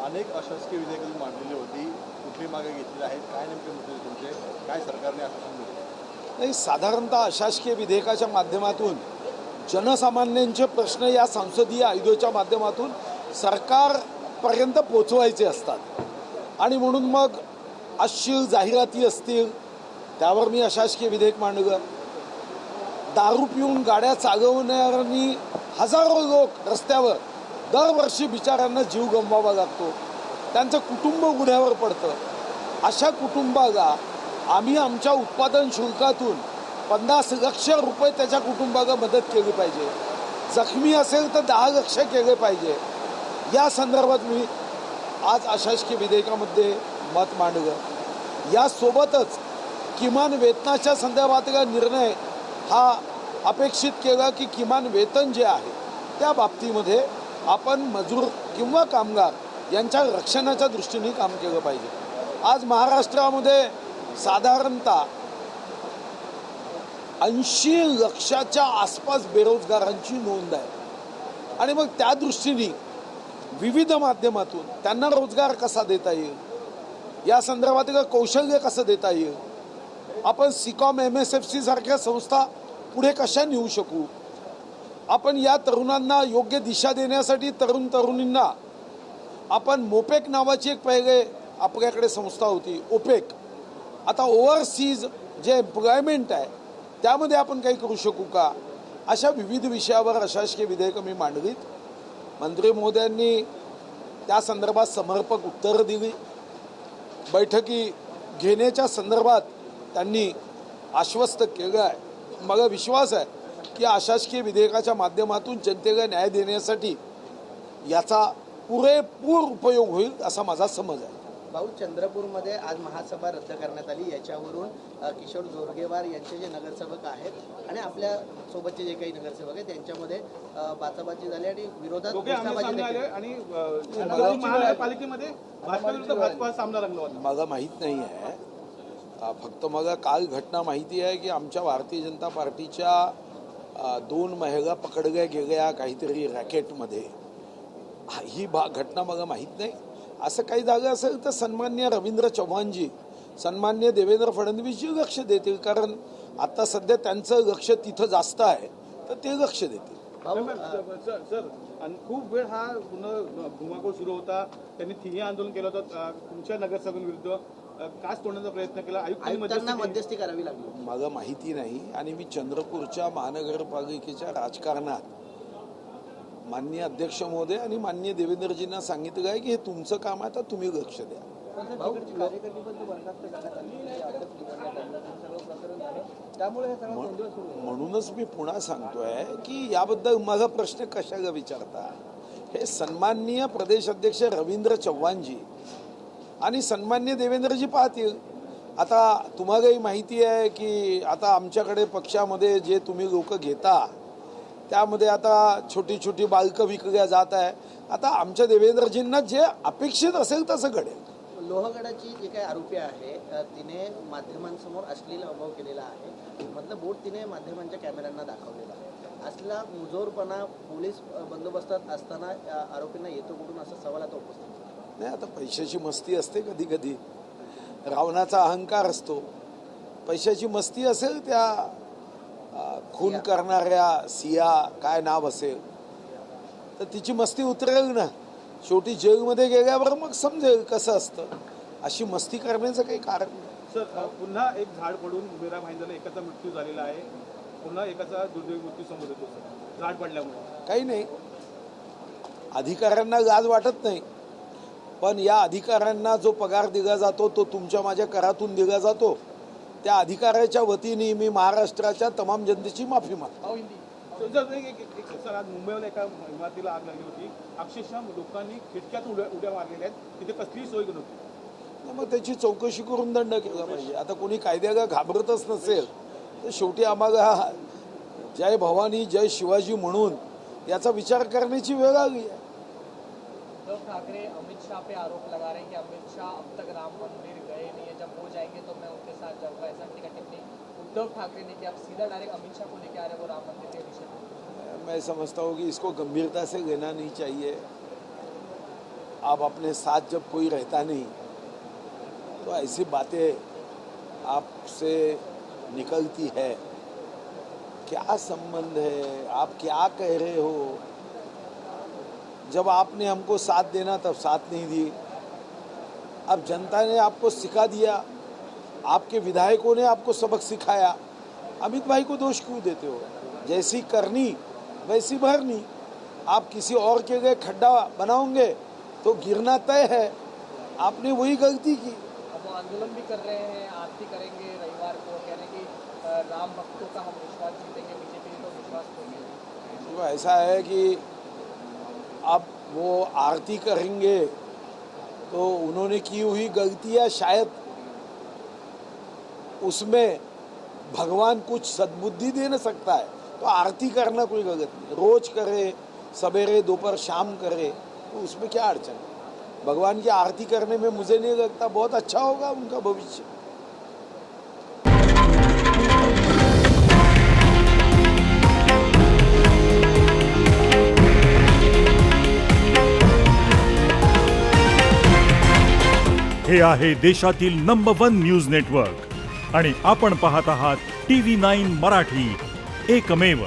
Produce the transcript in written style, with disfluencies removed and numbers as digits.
अनेक अशासकीय विधेयकं मांडलेली होती, कुठली मागे घेतलेली आहेत, काय नेमके मुद्दे तुमचे, काय सरकारने आश्वासन दिले? नाही, साधारणतः अशासकीय विधेयकाच्या माध्यमातून जनसामान्यांचे प्रश्न या संसदीय आयुधाच्या माध्यमातून सरकारपर्यंत पोचवायचे असतात आणि म्हणून मग अश्लील जाहिराती असतील त्यावर मी अशासकीय विधेयक मांडलं. दारू पिऊन गाड्या चालवणाऱ्यांनी हजारो लोक रस्त्यावर दरवर्षी बिचाऱ्यांना जीव गमवावा लागतो, त्यांचं कुटुंब गुन्ह्यावर पडतं. अशा कुटुंबाला आम्ही आमच्या उत्पादन शुल्कातून 50 लक्ष रुपये त्याच्या कुटुंबाला मदत केली पाहिजे. जखमी असेल तर 10 लक्ष केले पाहिजे. या संदर्भात मी आज अशासकीय विधेयकामध्ये मत मांडलं. यासोबतच किमान वेतनाच्या संदर्भातला निर्णय हा अपेक्षित केला की किमान वेतन जे आहे त्या बाबतीमध्ये आपण मजूर किंवा कामगार यांच्या रक्षणाच्या दृष्टीने काम केलं पाहिजे. आज महाराष्ट्रामध्ये साधारणतः 80 लक्षाच्या आसपास बेरोजगारांची नोंद आहे आणि मग त्या दृष्टीने विविध माध्यमातून त्यांना रोजगार कसा देता येईल, या संदर्भातील कौशल्य कसं देता येईल, आपण सिकॉम MSFC सारख्या संस्था पुढे कशा नेऊ शकू, आपण या तरुणांना योग्य दिशा देण्यासाठी तरुणींना आपण मोपेक नावाची एक पहिले आपल्याकडे संस्था होती ओपेक, आता ओव्हरसीज जे एम्प्लॉयमेंट आहे त्यामध्ये आपण काही करू शकू का, अशा विविध विषयावर अशासकीय विधेयकं मी मांडलीत. मंत्री महोदयांनी त्या संदर्भात समर्पक उत्तरं दिली. बैठकी घेण्याच्या संदर्भात त्यांनी आश्वस्त केलं आहे. मला विश्वास आहे की अशासकीय विधेयकाच्या माध्यमातून जनतेला न्याय देण्यासाठी याचा पुरेपूर उपयोग होईल असा माझा समज आहे. भाऊ, चंद्रपूरमध्ये आज महासभा रद्द करण्यात आली. याच्यावरून किशोर जोरगेवार यांचे जे नगरसेवक आहेत आणि आपल्या सोबतचे जे काही नगरसेवक आहेत त्यांच्यामध्ये बाचाबाची झाली आणि विरोधात आणि महानगरपालिकेमध्ये भाजपा सामना रंगला होता. मला माहीत नाही आहे, फक्त मला काल घटना माहिती आहे की आमच्या भारतीय जनता पार्टीच्या 2 महिला पकडल्या गेल्या काहीतरी रॅकेटमध्ये. ही घटना मला माहीत नाही. असं काही झालं असेल तर सन्मान्य रवींद्र चव्हाणजी, सन्मान्य देवेंद्र फडणवीसजी लक्ष देतील, कारण आता सध्या त्यांचं लक्ष तिथं जास्त आहे तर ते लक्ष देतील. सर, आणि खूप वेळ हा पुन्हा धुमाकूळ सुरू होता. त्यांनी तिन्ही आंदोलन केलं होतं तुमच्या नगरसेवकांविरुद्ध. काच तोडण्याचा प्रयत्न केला, आयुक्तांना मध्यस्थी करावी लागली. मला माहिती नाही आणि मी चंद्रपूरच्या महानगरपालिकेच्या राजकारणात माननीय अध्यक्ष महोदय आणि माननीय देवेंद्रजींना सांगितलं आहे की हे तुमचं काम आहे, तर तुम्ही लक्ष द्या. म्हणूनच मी पुन्हा सांगतोय की याबद्दल माझा प्रश्न कशाला विचारता. हे सन्माननीय प्रदेश अध्यक्ष रवींद्र चव्हाणजी आणि सन्मान्य देवेंद्रजी पाहतील. आता तुम्हालाही माहिती आहे की आता आमच्याकडे पक्षामध्ये जे तुम्ही लोक घेता त्यामध्ये आता छोटी छोटी बालकं विकल्या जात आहे. आता आमच्या देवेंद्रजींना जे अपेक्षित असेल तसं घडेल. लोहगडाची जी काही आरोपी आहे तिने माध्यमांसमोर अश्लील अनुभव केलेला आहे. मधलं बोट तिने माध्यमांच्या कॅमेऱ्यांना दाखवलेला आहे. असला मुजोरपणा पोलीस बंदोबस्तात असताना आरोपींना येतो कुठून, असा सवाल आता उपस्थित नाही. आता पैशाची मस्ती असते कधी कधी, रावणाचा अहंकार असतो. पैशाची मस्ती असेल त्या खून करणाऱ्या सिया काय नाव असेल तर तिची मस्ती उतरेल ना. शेवटी जेलमध्ये गेल्यावर मग समजेल कसं असतं. अशी मस्ती करण्याचं काही कारण नाही. सर, पुन्हा एक झाड पडून मीरा भाईंदरला एकाचा मृत्यू झालेला आहे, पुन्हा एकाचा दुर्दैवी मृत्यू समोर येतो सर झाड पडल्यामुळे. काही नाही, अधिकाऱ्यांना लाज वाटत नाही, पण या अधिकाऱ्यांना जो पगार दिला जातो तो तुमच्या माझ्या करातून दिला जातो. त्या अधिकाऱ्याच्या वतीने मी महाराष्ट्राच्या तमाम जनतेची माफी मागतो. सर, आज मुंबईला एका इमारतीला आग लागली होती. अक्षरशः लोकांनी खिडक्यात उड्या मारलेल्या आहेत. तिथे कसलीही सोय नव्हती. मग त्याची चौकशी करून दंड केला पाहिजे. आता कोणी कायद्याला घाबरतच नसेल तर शेवटी आम्हाला जय भवानी जय शिवाजी म्हणून याचा विचार करण्याची वेळ आली आहे. उद्धव ठाकरे अमित शाह पे आरोप लगा रहे हैं कि अमित शाह अब तक राम मंदिर गए नहीं है, जब हो जाएंगे तो मैं उनके साथ जाऊंगा, ऐसा टिप्पणी उद्धव ठाकरे ने किया. अब सीधा डायरेक्ट अमित शाह को लेके आ रहे वो राम मंदिर के विषय में. मैं समझता हूँ कि इसको गंभीरता से लेना नहीं चाहिए. अब अपने साथ जब कोई रहता नहीं तो ऐसी बातें आपसे निकलती है। क्या संबंध है, आप क्या कह रहे हो? जब आपने हमको साथ देना तब साथ नहीं दी, अब जनता ने आपको सिखा दिया, आपके विधायकों ने आपको सबक सिखाया, अमित भाई को दोष क्यों देते हो? जैसी करनी वैसी भरनी। आप किसी और के गए खड्डा बनाओगे तो गिरना तय है। आपने वही गलती की। अब वो आंदोलन भी कर रहे हैं, आरती करेंगे रविवार को, कह रहे हैं कि राम भक्तों का हम विश्वास जीतेंगे, बीजेपी तो विश्वास देंगे। तो ऐसा है कि अब वो आरती करेंगे तो उन्होंने की हुई गलतियां शायद उसमें भगवान कुछ सद्बुद्धि दे न सकता है, तो आरती करना कोई गलत नहीं। रोज करे, सवेरे दोपहर शाम करे, तो उसमें क्या अड़चन है? भगवान की आरती करने में मुझे नहीं लगता बहुत अच्छा होगा उनका भविष्य। हे आहे देशातील नंबर 1 न्यूज नेटवर्क आणि आपण पाहत आहात TV9 मराठी, एकमेव।